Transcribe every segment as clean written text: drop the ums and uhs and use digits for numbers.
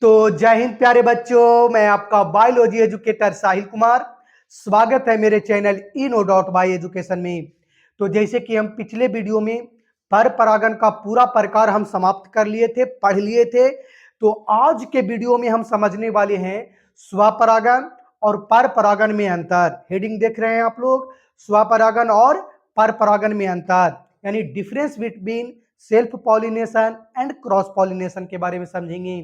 तो जय हिंद प्यारे बच्चों, मैं आपका बायोलॉजी एजुकेटर साहिल कुमार। स्वागत है मेरे चैनल ino.by एजुकेशन में। तो जैसे कि हम पिछले वीडियो में पर परागन का पूरा प्रकार हम समाप्त कर लिए थे, पढ़ लिए थे। तो आज के वीडियो में हम समझने वाले हैं स्वपरागन और पर परागन में अंतर। हेडिंग देख रहे हैं आप लोग, स्वपरागन और पर परागन में अंतर, यानी difference between self pollination and cross pollination के बारे में समझेंगे।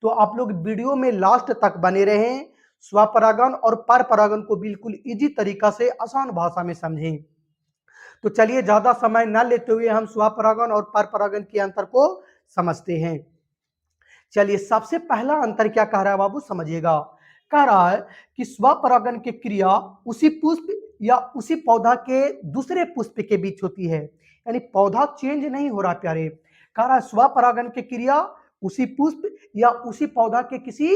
तो आप लोग वीडियो में लास्ट तक बने रहें, स्वपरागन और पर परागन को बिल्कुल इजी तरीका से आसान भाषा में समझें। तो चलिए ज्यादा समय न लेते हुए हम स्वपरागन और पर परागन के अंतर को समझते हैं। चलिए, सबसे पहला अंतर क्या कह रहा है बाबू, समझिएगा। कह रहा है कि स्वपरागन की क्रिया उसी पुष्प या उसी पौधा के दूसरे पुष्प के बीच होती है, यानी पौधा चेंज नहीं हो रहा प्यारे। कह रहा है स्वपरागन की क्रिया उसी पुष्प या उसी पौधा के किसी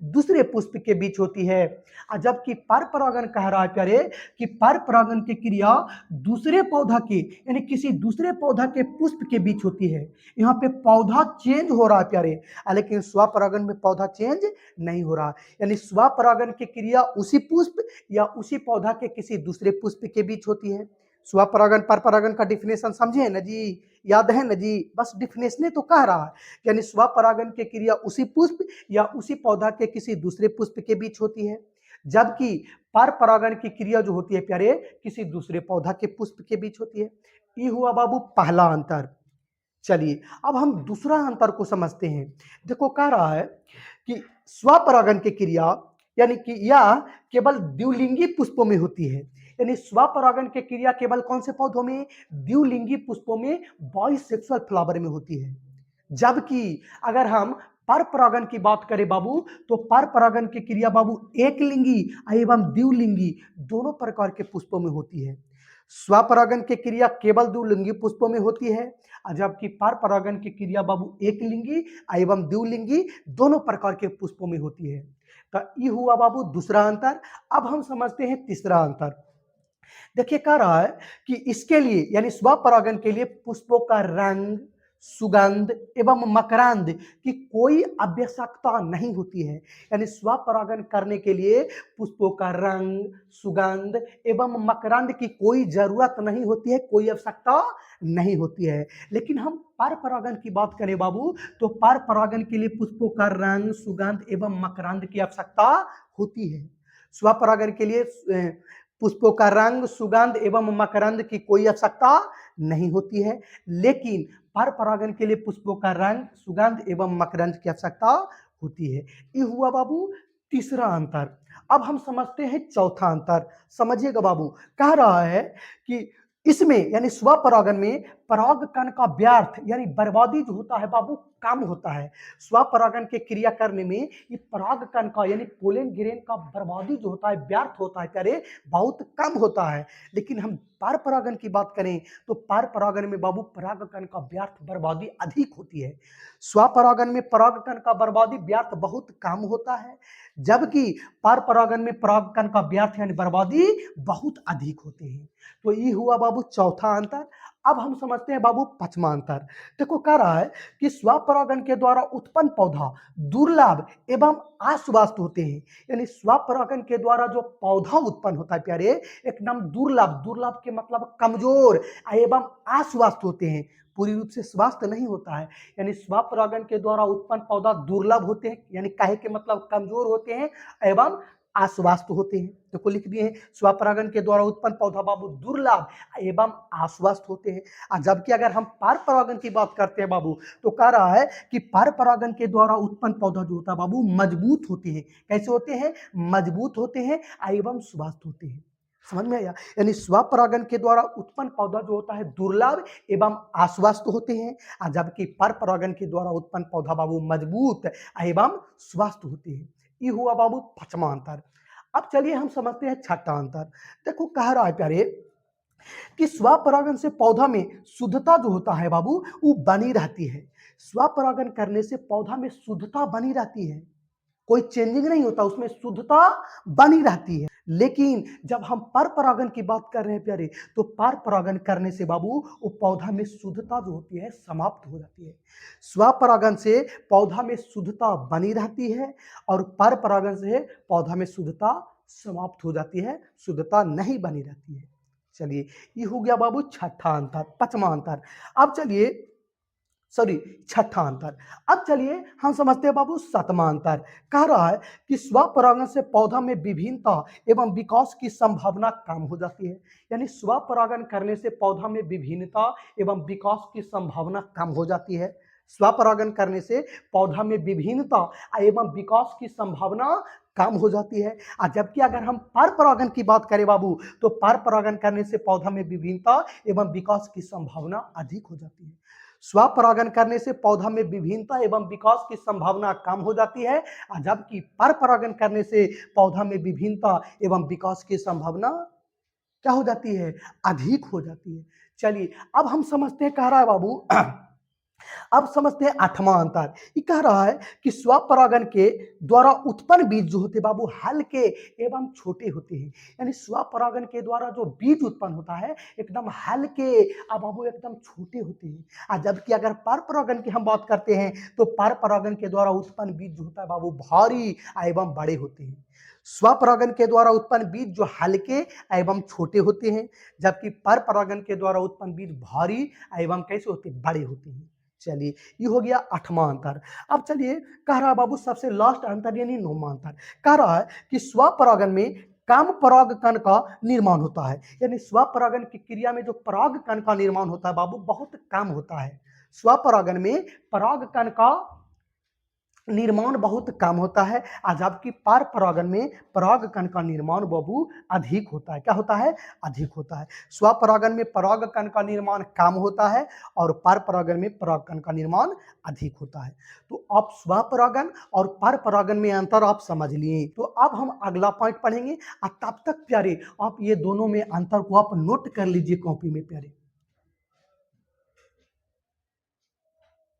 दूसरे पुष्प के बीच होती है। जबकि पर परागन कह रहा है प्यारे कि पर परागन की क्रिया दूसरे पौधा के, यानी किसी दूसरे पौधा के पुष्प के बीच होती है। यहाँ पे पौधा चेंज हो रहा है प्यारे, लेकिन स्वपरागन में पौधा चेंज नहीं हो रहा, यानी स्वपरागन की क्रिया उसी पुष्प या उसी पौधा के किसी दूसरे पुष्प के बीच होती है। स्वपरागन पर परागन का डिफिनेशन समझे ना जी, याद है ना जी, बस डिफिनेशन तो कह रहा है, यानी स्वपरागन की क्रिया उसी पुष्प या उसी पौधा के किसी दूसरे पुष्प के बीच होती है, जबकि पर परागन की क्रिया जो होती है प्यारे किसी दूसरे पौधा के पुष्प के बीच होती है। ये हुआ बाबू पहला अंतर। चलिए अब हम दूसरा अंतर को समझते हैं। देखो, कह रहा है कि स्वपरागन की क्रिया यानी कि यह केवल द्विलिंगी पुष्पों में होती है, यानी स्वपरागन की क्रिया केवल कौन से पौधों में, द्विलिंगी पुष्पों में, बाइसेक्सुअल फ्लावर में होती है। जबकि अगर हम पर परागन की बात करें बाबू, तो पर परागन की क्रिया बाबू एक लिंगी एवं द्विलिंगी दोनों प्रकार के पुष्पों में होती है। स्वपरागन की क्रिया केवल द्विलिंगी पुष्पों में होती है, जबकि पर परागन की क्रिया बाबू एक लिंगी एवं द्विलिंगी दोनों प्रकार के पुष्पों में होती है। तो ये हुआ बाबू दूसरा अंतर। अब हम समझते हैं तीसरा अंतर। देखिए, कह रहा है कि इसके लिए यानी स्वपरागन के लिए पुष्पों का रंग, सुगंध एवं मकरंद की कोई आवश्यकता नहीं होती है, यानी स्वपरागन करने के लिए पुष्पों का रंग, सुगंध एवं मकरंद की कोई जरूरत नहीं होती है, कोई आवश्यकता नहीं होती है। लेकिन हम पर परागन की बात करें बाबू, तो पर परागन के लिए पुष्पों का रंग, सुगंध एवं मकरंद की आवश्यकता होती है। स्वपरागन के लिए पुष्पों का रंग, सुगंध एवं मकरंद की कोई आवश्यकता नहीं होती है, लेकिन पर परागन के लिए पुष्पों का रंग, सुगंध एवं मकरंद की आवश्यकता होती है। ये हुआ बाबू तीसरा अंतर। अब हम समझते हैं चौथा अंतर। समझिएगा बाबू, कह रहा है कि इसमें यानी स्वपरागन में परागकण का व्यर्थ यानी बर्बादी जो होता है बाबू कम होता है। स्वपरागन के क्रिया करने में ये परागकण का यानी पोलन ग्रेन का बर्बादी जो होता है, व्यर्थ होता है प्यारे, बहुत कम होता है। लेकिन हम पर परागन की बात करें तो पर परागन में बाबू परागकण का व्यर्थ बर्बादी अधिक होती है। स्वपरागन में परागकण का बर्बादी व्यर्थ बहुत कम होता है, जबकि पर परागन में परागकण का व्यर्थ यानी बर्बादी बहुत अधिक होते हैं। तो ये हुआ बाबू चौथा अंतर। अब हम समझते हैं बाबू पांचवा अंतर। देखो, कह रहा है कि स्वपरागन के द्वारा उत्पन्न पौधा दुर्लभ एवं आश्वस्त होते हैं, यानी स्वपरागन के द्वारा जो पौधा उत्पन्न होता है प्यारे एकदम दुर्लभ, दुर्लभ के मतलब कमजोर एवं आश्वस्त होते हैं, पूरी रूप से स्वस्थ नहीं होता है। यानी स्वपरागन के द्वारा उत्पन्न पौधा दुर्लभ होते हैं, यानी कहे के मतलब कमजोर होते हैं एवं आश्वस्त होते हैं। देखो लिख दिए हैं, स्वपरागन के द्वारा उत्पन्न पौधा बाबू दुर्लभ एवं आश्वस्त होते हैं। जबकि अगर हम पर परागन की बात करते हैं बाबू, तो कह रहा है कि पर परागन के द्वारा उत्पन्न पौधा जो होता है बाबू मजबूत होते हैं। कैसे होते हैं? मजबूत होते हैं एवं स्वस्थ होते हैं। समझ में आया? यानी स्वपरागन के द्वारा उत्पन्न पौधा जो होता है दुर्लभ एवं आश्वस्त होते हैं, जबकि पर परागन के द्वारा उत्पन्न पौधा बाबू मजबूत एवं स्वस्थ होते हैं। ये हुआ बाबू पांचवा अंतर। अब चलिए हम समझते हैं छठा अंतर। देखो, कह रहा है प्यारे कि स्वपरागन से पौधा में शुद्धता जो होता है बाबू वो बनी रहती है। स्वपरागन करने से पौधा में शुद्धता बनी रहती है, कोई चेंजिंग नहीं होता, उसमें शुद्धता बनी रहती है। लेकिन जब हम पर परागण की बात कर रहे हैं प्यारे, तो पर परागण करने से बाबू वो पौधा में शुद्धता जो होती है समाप्त हो जाती है। स्वपरागण से पौधा में शुद्धता बनी रहती है और पर परागण से पौधा में शुद्धता समाप्त हो जाती है, शुद्धता नहीं बनी रहती है। चलिए, ये हो गया बाबू छठा अंतर, पांचवा अंतर। अब चलिए, सॉरी, छठा अंतर। अब चलिए हम समझते हैं बाबू सातवां अंतर। कह रहा है कि स्वपरागण से पौधा में विभिन्नता एवं विकास की संभावना कम हो जाती है। यानी स्वपरागण करने से पौधा में विभिन्नता एवं विकास की संभावना कम हो जाती है। स्वपरागण करने से पौधा में विभिन्नता एवं विकास की संभावना कम हो जाती है। और जबकि अगर हम पर परागण की बात करें बाबू, तो पर परागण करने से पौधा में विभिन्नता एवं विकास की संभावना अधिक हो जाती है। स्वपरागण करने से पौधा में विभिन्नता एवं विकास की संभावना कम हो जाती है, जबकि पर परागण करने से पौधा में विभिन्नता एवं विकास की संभावना क्या हो जाती है, अधिक हो जाती है। चलिए, अब हम समझते हैं, कह रहा है बाबू अब समझते हैं आठवां अंतर। ये कह रहा है कि स्वपरागण के द्वारा उत्पन्न बीज जो होते बाबू हल्के एवं छोटे होते हैं। यानी स्वपरागण के द्वारा जो बीज उत्पन्न होता है एकदम हल्के और बाबू एकदम छोटे होते हैं। और जबकि अगर पर परागण की हम बात करते हैं, तो पर परागण के द्वारा उत्पन्न बीज जो होता है बाबू भारी एवं बड़े होते हैं। स्वपरागण के द्वारा उत्पन्न बीज जो हल्के एवं छोटे होते हैं, जबकि पर परागण के द्वारा उत्पन्न बीज भारी एवं कैसे होते हैं, बड़े होते हैं। चलिए, ये हो गया आठवां अंतर। अब चलिए, कह रहा है बाबू सबसे लास्ट अंतर यानी नौवां अंतर। कह रहा है कि स्वपरागण में कम पराग कण का निर्माण होता है। यानी स्वपरागण की क्रिया में जो पराग कण का निर्माण होता है बाबू बहुत कम होता है। स्वपरागण में पराग कण का निर्माण बहुत कम होता है, जबकि पर परागण में पराग कण का निर्माण बाबू अधिक होता है। क्या होता है, अधिक होता है। स्वपरागण में पराग कण का निर्माण कम होता है और पर परागण में पराग कण का निर्माण अधिक होता है। तो आप स्वपरागण और पर परागण में अंतर आप समझ लिए। तो अब हम अगला पॉइंट पढ़ेंगे और तब तक प्यारे आप ये दोनों में अंतर को आप नोट कर लीजिए कॉपी में प्यारे।